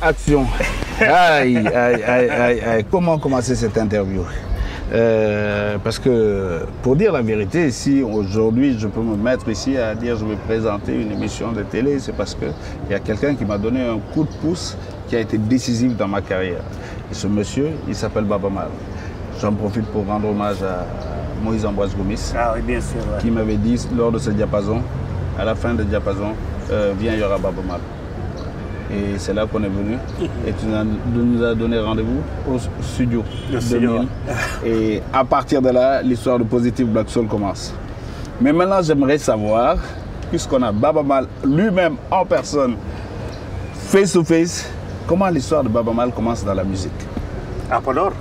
Action. Aïe, aïe, aïe, aïe, aïe. Comment commencer cette interview? Parce que, pour dire la vérité, si aujourd'hui je peux me mettre ici à dire je vais présenter une émission de télé, c'est parce qu'il y a quelqu'un qui m'a donné un coup de pouce qui a été décisif dans ma carrière. Et ce monsieur, il s'appelle Baaba Maal. J'en profite pour rendre hommage à Moïse Ambroise Gomis, oui, bien sûr, ouais. Qui m'avait dit lors de ce diapason, à la fin du diapason, viens, il y aura Baaba Maal. Et c'est là qu'on est venu. Et tu nous as donné rendez-vous au studio 2000. Et à partir de là, l'histoire de Positive Black Soul commence. Mais maintenant, j'aimerais savoir, puisqu'on a Baaba Maal lui-même en personne, face to face, comment l'histoire de Baaba Maal commence dans la musique? À Podor.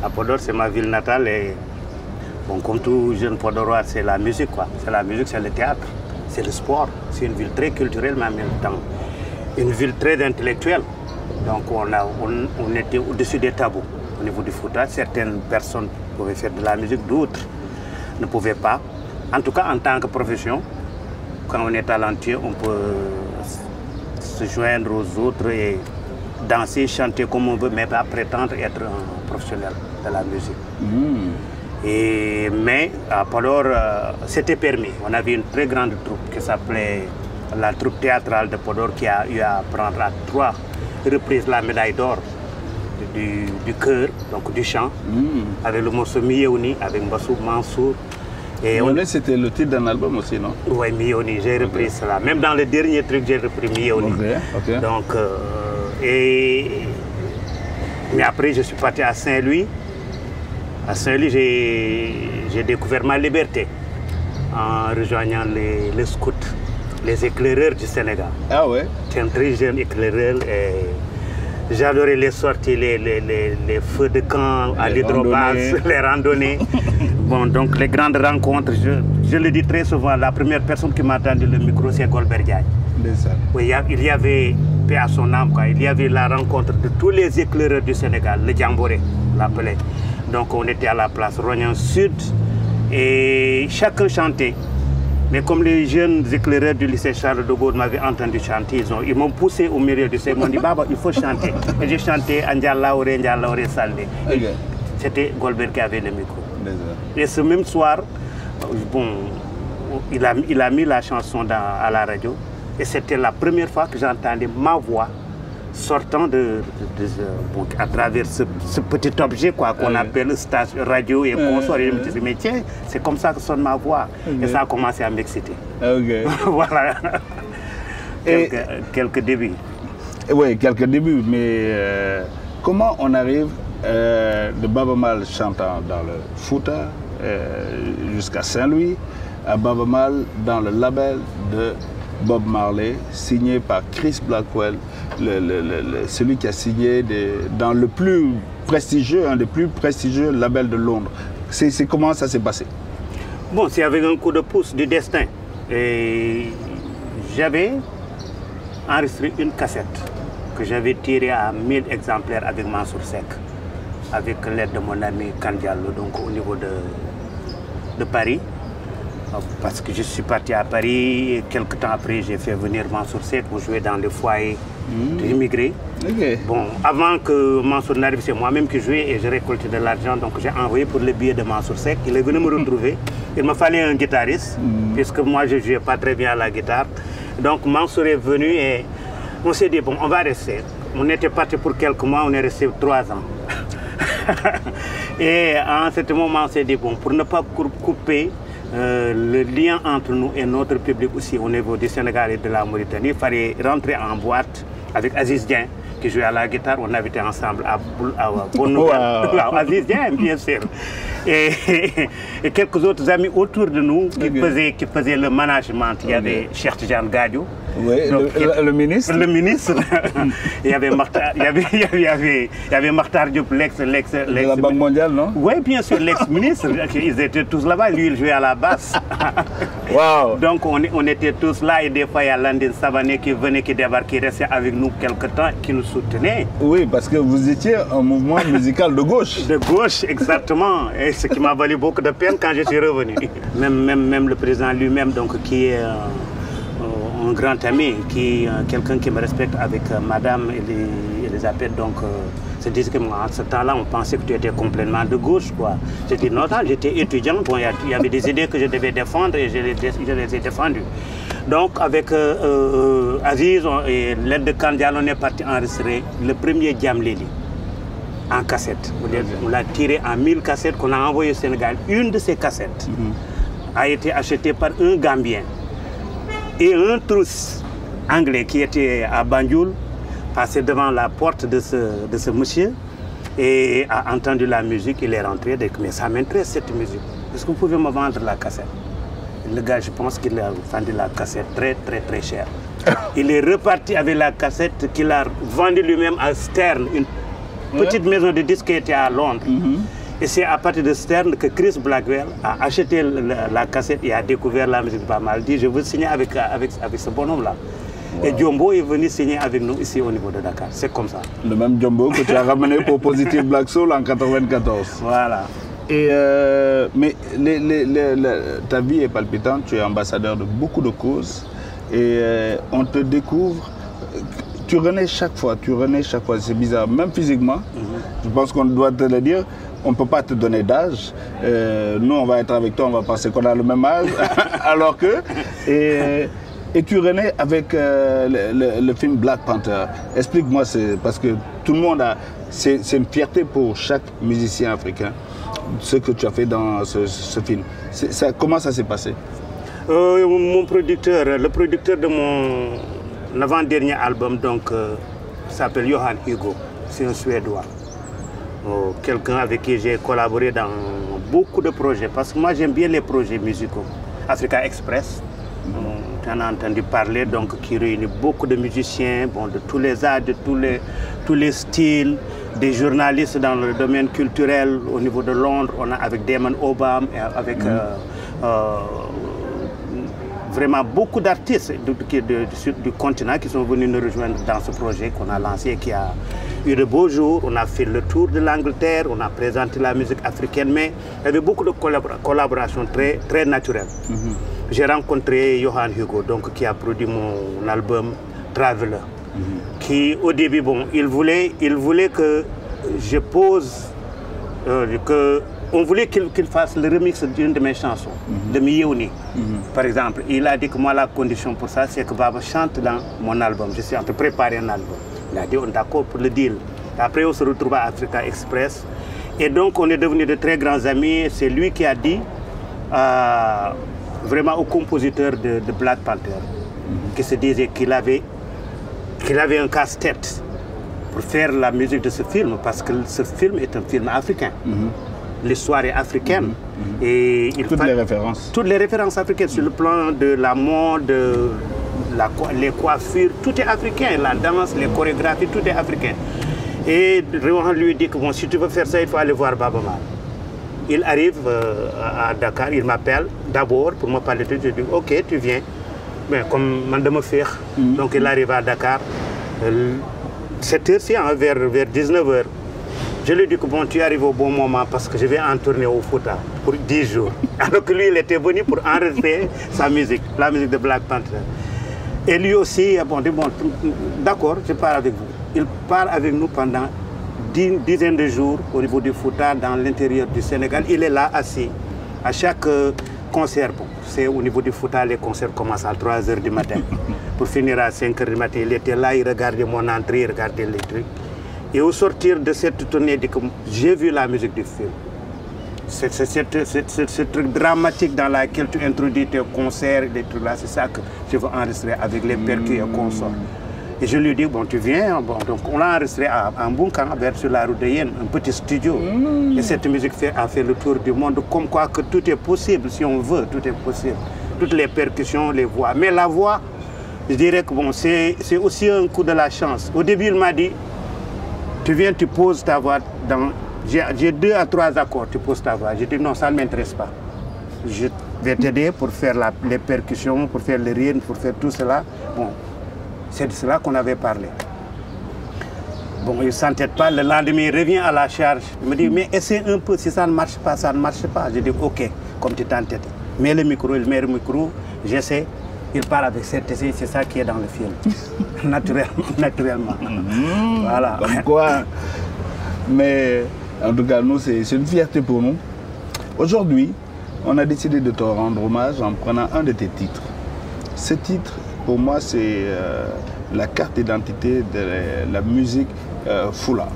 À Podor, c'est ma ville natale. Et bon, comme tout jeune Podorois, c'est la musique, quoi. C'est la musique, c'est le théâtre, c'est le sport. C'est une ville très culturelle, mais en même temps une ville très intellectuelle. Donc on était au-dessus des tabous au niveau du Fouta. Certaines personnes pouvaient faire de la musique, d'autres ne pouvaient pas. En tout cas, en tant que profession, quand on est talentueux, on peut se joindre aux autres et danser, chanter comme on veut, mais pas prétendre être un professionnel de la musique. Mais à Podor, c'était permis. On avait une très grande troupe qui s'appelait la troupe théâtrale de Podor, qui a eu à prendre à 3 reprises la médaille d'or du chœur, donc du chant, avec le morceau Miyeoni, avec Mbassou Mansour. Miyeoni, c'était le titre d'un album aussi, non? Oui, Miyeoni, j'ai repris cela. Même dans le dernier truc, j'ai repris Miyeoni. Donc, mais après, je suis parti à Saint-Louis. À Saint-Louis, j'ai découvert ma liberté en rejoignant les scouts, les éclaireurs du Sénégal. Ah ouais? J'étais un très jeune éclaireur et j'adorais les sorties, les feux de camp à l'hydrobase, les randonnées. Bon, donc les grandes rencontres, je le dis très souvent, la première personne qui m'a tendu le micro, c'est Golbert Diagne. Oui, il y avait, paix à son âme, quoi, il y avait la rencontre de tous les éclaireurs du Sénégal, le Djamboré, on l'appelait. Donc on était à la place Rognan Sud et chacun chantait. Mais comme les jeunes éclaireurs du lycée Charles de Gaulle m'avaient entendu chanter, ils m'ont poussé au milieu du lycée, ils m'ont dit Baba, il faut chanter. Et j'ai chanté Andjalaore Salde. C'était Golbert qui avait le micro. Et ce même soir, bon, il a mis la chanson à la radio. Et c'était la première fois que j'entendais ma voix sortant bon, à travers ce petit objet qu'on appelle station radio et consort. Et je me disais, mais tiens, c'est comme ça que sonne ma voix. Et ça a commencé à m'exciter. Voilà. Quelques débuts. Oui, quelques débuts. Mais comment on arrive de Baaba Maal chantant dans le Fouta jusqu'à Saint-Louis à Baaba Maal dans le label de Bob Marley, signé par Chris Blackwell, celui qui a signé dans le plus prestigieux, un des plus prestigieux labels de Londres. C'est comment ça s'est passé? Bon, c'est avec un coup de pouce du destin. Et j'avais enregistré une cassette que j'avais tirée à 1000 exemplaires avec Mansour Seck, avec l'aide de mon ami Kandiallo, donc au niveau de Paris. Parce que je suis parti à Paris et quelques temps après, j'ai fait venir Mansour Seck pour jouer dans le foyer d'immigrés. Bon, avant que Mansour n'arrive, c'est moi-même qui jouais et je récoltais de l'argent. Donc j'ai envoyé pour le billet de Mansour Seck. Il est venu me retrouver. Il me fallait un guitariste, puisque moi je ne jouais pas très bien à la guitare. Donc Mansour est venu et on s'est dit, bon, on va rester. On était parti pour quelques mois, on est resté 3 ans. Et à ce moment, on s'est dit, bon, pour ne pas couper le lien entre nous et notre public aussi au niveau du Sénégal et de la Mauritanie, il fallait rentrer en boîte avec Aziz Dieng qui jouait à la guitare. On habitait ensemble à Bonne-Nouvelle. Aziz Dieng, bien sûr. Et quelques autres amis autour de nous qui faisaient le management. Il y avait Cheikh Tidiane Gadio. Oui, le ministre. Le ministre. Il y avait Makhtar Diop, l'ex de la Banque mondiale, non? Oui, bien sûr, l'ex-ministre. Ils étaient tous là-bas. Lui, il jouait à la basse. Wow. Donc, on était tous là. Et des fois, il y a Landine Savané qui venait, qui débarquait, qui restait avec nous quelque temps, qui nous soutenait. Oui, parce que vous étiez un mouvement musical de gauche. De gauche, exactement. Et ce qui m'a valu beaucoup de peine quand je suis revenu. Même le président lui-même, donc, qui est un un grand ami, quelqu'un qui me respecte avec madame Elisabeth. Donc, se disait que moi, en ce temps-là, on pensait que tu étais complètement de gauche, quoi. J'ai dit non, j'étais étudiant. Bon, il y avait des idées que je devais défendre et je les ai défendues. Donc, avec Aziz et l'aide de Kandial, on est parti enregistrer le premier Djamleli en cassette. On l'a tiré en 1000 cassettes qu'on a envoyé au Sénégal. Une de ces cassettes a été achetée par un Gambien. Et un trousse anglais qui était à Banjul passait devant la porte de ce monsieur et a entendu la musique. Il est rentré, mais ça m'intéresse cette musique. Est-ce que vous pouvez me vendre la cassette? Le gars, je pense qu'il a vendu la cassette très cher. Il est reparti avec la cassette qu'il a vendue lui-même à Stern, une petite maison de disques qui était à Londres. Et c'est à partir de Stern que Chris Blackwell a acheté la cassette et a découvert la musique de Bob Marley. Il dit, je veux signer avec ce bonhomme-là. Wow. Et Jumbo est venu signer avec nous ici au niveau de Dakar. C'est comme ça. Le même Jumbo que tu as ramené pour Positive Black Soul en 1994. Voilà. Et mais ta vie est palpitante, tu es ambassadeur de beaucoup de causes. Et on te découvre, tu renais chaque fois, c'est bizarre, même physiquement. Je pense qu'on doit te le dire. On ne peut pas te donner d'âge. Nous, on va être avec toi, on va penser qu'on a le même âge. Alors que... Et tu renais avec le film Black Panther. Explique-moi, parce que tout le monde a... C'est une fierté pour chaque musicien africain, ce que tu as fait dans ce film. Comment ça s'est passé? Mon producteur, le producteur de mon avant-dernier album, donc, s'appelle Johan Hugo. C'est un Suédois. Quelqu'un avec qui j'ai collaboré dans beaucoup de projets, parce que moi j'aime bien les projets musicaux. Africa Express, tu en as entendu parler, donc qui réunit beaucoup de musiciens, bon, de tous les arts, de tous les styles, des journalistes dans le domaine culturel au niveau de Londres. On a avec Damon Obama, avec vraiment beaucoup d'artistes du continent qui sont venus nous rejoindre dans ce projet qu'on a lancé et qui a eu de beaux jours. On a fait le tour de l'Angleterre, on a présenté la musique africaine, mais il y avait beaucoup de collaborations très naturelles. J'ai rencontré Johan Hugo, donc, qui a produit mon album Traveler, qui au début, bon, il voulait que je pose, on voulait qu'il fasse le remix d'une de mes chansons, de Miyouni. Par exemple, il a dit que moi, la condition pour ça, c'est que Baba chante dans mon album. Je suis en train de préparer un album. Il a dit, on est d'accord pour le deal. Après, on se retrouve à Africa Express. Et donc, on est devenus de très grands amis. C'est lui qui a dit, vraiment au compositeur de Black Panther, qui se disait qu'il avait un casse-tête pour faire la musique de ce film, parce que ce film est un film africain. L'histoire est africaine. Et toutes les références. Toutes les références africaines, sur le plan de la mode, les coiffures, tout est africain. La danse, les chorégraphies, tout est africain. Et Réwan lui dit que bon, si tu veux faire ça, il faut aller voir Baba Mal. Il arrive à Dakar, il m'appelle d'abord pour me parler de tout. Je dis ok, tu viens. Mais comme man de me faire. Donc il arrive à Dakar, cette heure-ci, vers 19h. Je lui ai dit que bon, tu arrives au bon moment parce que je vais en tourner au Fouta pour 10 jours. Alors que lui, il était venu pour enregistrer sa musique, la musique de Black Panther. Et lui aussi, bon, dit bon, d'accord, je pars avec vous. Il part avec nous pendant une dizaine de jours au niveau du Fouta, dans l'intérieur du Sénégal. Il est là assis. À chaque concert, bon, c'est au niveau du Fouta, les concerts commencent à 3 h du matin. Pour finir à 5 h du matin, il était là, il regardait mon entrée, il regardait les trucs. Et au sortir de cette tournée, j'ai vu la musique du film. C'est ce truc dramatique dans lequel tu introduis tes concerts, des trucs là, c'est ça que je veux enregistrer avec les percus et consorts. Et je lui dis, bon, tu viens, bon, donc on l'a enregistré à Mbunkan, sur la route de Yen, un petit studio. Et cette musique a fait le tour du monde, comme quoi que tout est possible, si on veut, tout est possible. Toutes les percussions, les voix. Mais la voix, je dirais que bon, c'est aussi un coup de la chance. Au début, il m'a dit, tu viens, tu poses ta voix dans... J'ai 2 à 3 accords, tu poses ta voix. J'ai dit non, ça ne m'intéresse pas. Je vais t'aider pour faire les percussions, pour faire les rythmes, pour faire tout cela. Bon, c'est de cela qu'on avait parlé. Bon, il ne s'entête pas. Le lendemain, il revient à la charge. Il me dit, mais essaie un peu. Si ça ne marche pas, ça ne marche pas. Je dis, ok, comme tu t'entêtes. Mets le micro, il met le micro, j'essaie. il part avec cette essai, c'est ça qui est dans le film. Naturellement. Voilà. Comme quoi. Mais en tout cas, nous, c'est une fierté pour nous. Aujourd'hui, on a décidé de te rendre hommage en prenant un de tes titres. Ce titre, pour moi, c'est la carte d'identité de la musique Fula.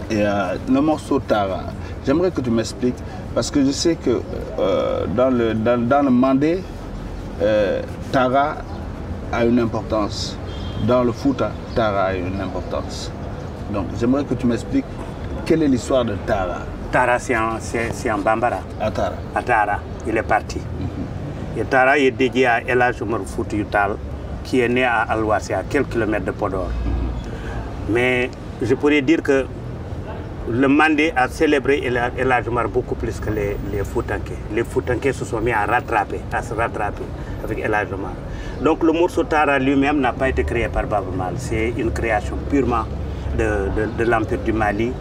Et le morceau Tara, j'aimerais que tu m'expliques, parce que je sais que dans le Mandé, Tara a une importance. Dans le Fouta, Tara a une importance. Donc j'aimerais que tu m'expliques quelle est l'histoire de Tara. Tara, c'est un Bambara. À Tara. À Tara, il est parti. Et Tara est dédié à El Hadj Omar Foutiyou Tall, qui est né à Alwassi, à quelques kilomètres de Podor. Mais je pourrais dire que le Mandé a célébré El Hadj Omar beaucoup plus que les Foutanké. Les Foutanké se sont mis à se rattraper avec El Hadj Omar. Donc le morceau Tara lui-même n'a pas été créé par Baaba Maal. C'est une création purement de l'Empire du Mali,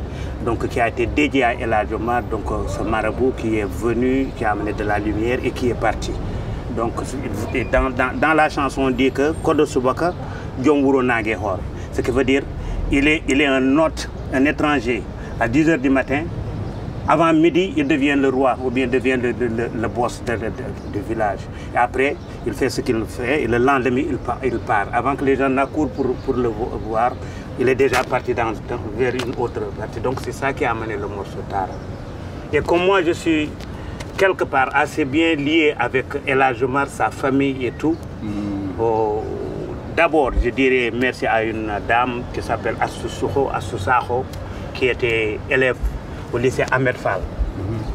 donc qui a été dédié à El Hadj Omar, donc ce marabout qui est venu, qui a amené de la lumière et qui est parti. Donc dans la chanson on dit que Kodo Subaka Djonguro Nage Hor, ce qui veut dire il est un hôte, un étranger à 10 h du matin. Avant midi, il devient le roi ou bien devient le boss du village. Et après, il fait ce qu'il fait et le lendemain, il part. Avant que les gens n'accourent pour le voir, il est déjà parti vers une autre partie. Donc c'est ça qui a amené le morceau Tara. Et comme moi, je suis quelque part assez bien lié avec El Hadj Omar, sa famille et tout, d'abord, je dirais merci à une dame qui s'appelle Assou Sakho, qui était élève au lycée Ahmed Fall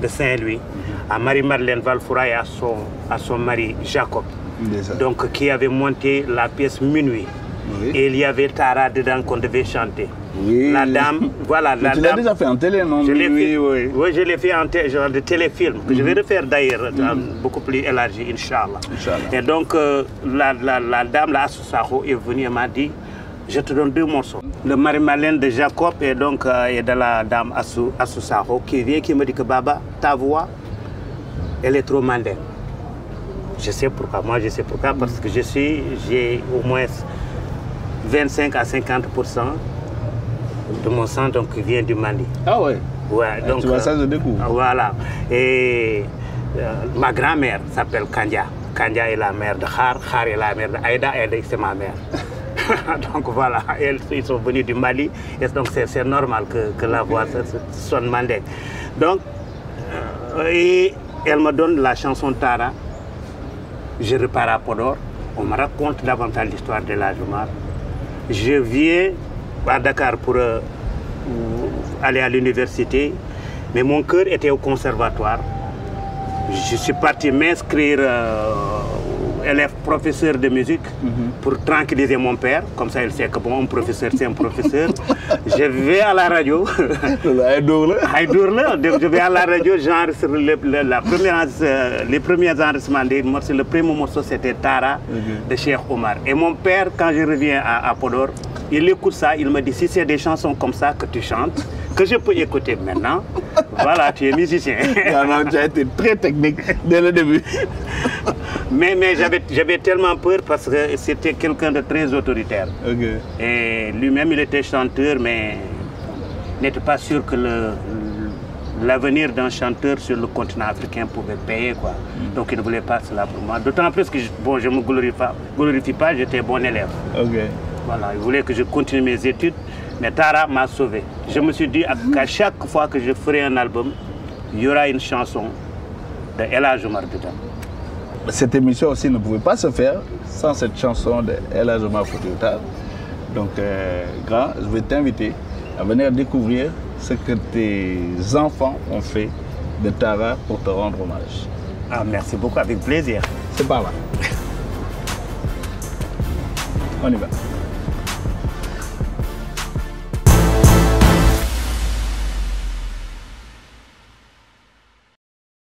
de Saint-Louis, à Marie-Madeleine Valfoura et à son mari Jacob, donc qui avait monté la pièce Minuit. Oui. Et il y avait Tara dedans qu'on devait chanter. Oui. La dame, voilà. Tu l'as déjà fait en télé, non? Oui, je l'ai fait en genre de téléfilm, que je vais refaire d'ailleurs, beaucoup plus élargi, Inch'Allah. Et donc, la dame, la Assou Sakho, est venue et m'a dit, je te donne 2 morceaux. Le Marie-Madeleine de Jacob et donc et de la dame Assou Sakho qui vient, qui me dit que Baba, ta voix, elle est trop mondaine. Je sais pourquoi, moi je sais pourquoi, parce que j'ai au moins 25 à 50% de mon sang donc, qui vient du Mali. Ah ouais? Ouais, donc, tu vois ça, je découvre. Voilà. Et ma grand-mère s'appelle Kandia. Kandia est la mère de Khar, Khar est la mère d'Aïda, Aïda c'est ma mère. Donc voilà, ils sont venus du Mali, et donc c'est normal que la voix sonne mandé. Donc, et elle me donne la chanson Tara, je repars à Podor, on me raconte davantage l'histoire de El Hadj Omar. Je viens à Dakar pour aller à l'université, mais mon cœur était au conservatoire. Je suis parti m'inscrire élève professeur de musique pour tranquilliser mon père, comme ça il sait que bon, un professeur c'est un professeur. Je vais à la radio, je vais à la radio, j'enregistre les premiers enregistrements des morceaux. Le premier morceau c'était Tara de Cheikh Omar. Et mon père, quand je reviens à Podor, il écoute ça, il me dit si c'est des chansons comme ça que tu chantes, que je peux écouter maintenant, voilà, tu es musicien. Non, tu as été très technique dès le début. Mais j'avais tellement peur parce que c'était quelqu'un de très autoritaire. Et lui-même, il était chanteur, mais n'était pas sûr que l'avenir d'un chanteur sur le continent africain pouvait payer, quoi. Donc il ne voulait pas cela pour moi. D'autant plus que je ne me glorifie pas, j'étais bon élève. Voilà, il voulait que je continue mes études, mais Tara m'a sauvé. Je me suis dit qu'à chaque fois que je ferai un album, il y aura une chanson de El Hadj Omar dedans. Cette émission aussi ne pouvait pas se faire sans cette chanson de El Hadj Omar Foutiyou Tall. Donc, grand, je vais t'inviter à venir découvrir ce que tes enfants ont fait de Tara pour te rendre hommage. Ah, merci beaucoup, avec plaisir. C'est par là. On y va.